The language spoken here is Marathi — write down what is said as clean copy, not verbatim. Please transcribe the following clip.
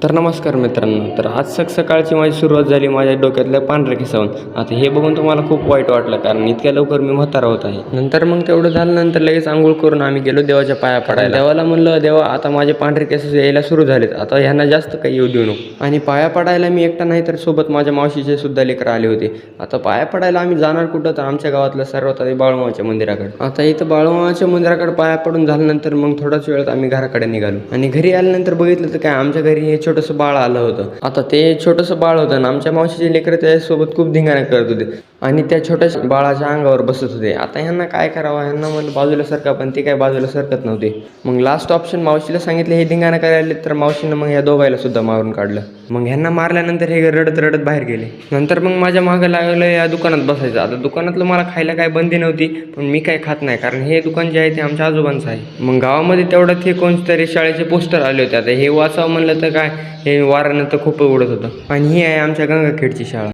तर नमस्कार मित्रांनो. तर आज सकाळची माझी सुरुवात झाली माझ्या डोक्यातल्या पांढऱ्या केसावून. आता हे बघून तुम्हाला खूप वाईट वाटलं, कारण इतक्या लवकर मी म्हातारा होत आहे. नंतर मग तेवढं झाल्यानंतर लगेच अंघोळ करून आम्ही गेलो देवाच्या पाया पडायला. देवाला म्हणलं, देवा आता माझे पांढरे केस यायला सुरू झालेत, आता ह्यांना जास्त काही येऊ देऊ नको. आणि पाया पडायला मी एकटा नाही तर सोबत माझ्या मावशीचे सुद्धा लेकरं आले होते. आता पाया पडायला आम्ही जाणार कुठं, तर आमच्या गावातलं सर्वात आधी बाळूमामाच्या मंदिराकडे. आता इथं बाळूमामाच्या मंदिराकडे पाया पडून झाल्यानंतर मग थोड्याच वेळात आम्ही घराकडे निघालो. आणि घरी आल्यानंतर बघितलं तर काय, आमच्या घरी हे छोटंसं बाळ आलं होतं. आता ते छोटंसं बाळ होतं ना, आमच्या मावशीचे लेकरं त्याच्यासोबत खूप धिंगाणा करत होते आणि त्या छोट्या बाळाच्या अंगावर बसत होते. आता ह्यांना काय करावं, ह्यांना म्हणलं बाजूला सरका, पण ते काय बाजूला सरकत नव्हते. मग लास्ट ऑप्शन मावशीला सांगितलं हे धिंगाणा करायला, तर मावशीनं मग ह्या दोघायला सुद्धा मारून काढलं. मग ह्यांना मारल्यानंतर हे रडत रडत बाहेर गेले. नंतर मग माझ्या मागं लागलं या दुकानात बसायचं. आता दुकानातलं मला खायला काय बंदी नव्हती, पण मी काय खात नाही, कारण हे दुकान जे आहे ते आमच्या आजोबांचं आहे. मग गावामध्ये तेवढ्यात हे कोणतरी शाळेचे पोस्टर आले होते. आता हे वाचावं म्हणलं तर काय, हे वारानं तर खूप उडत होतं. आणि ही आहे आमच्या गंगाखेडची शाळा.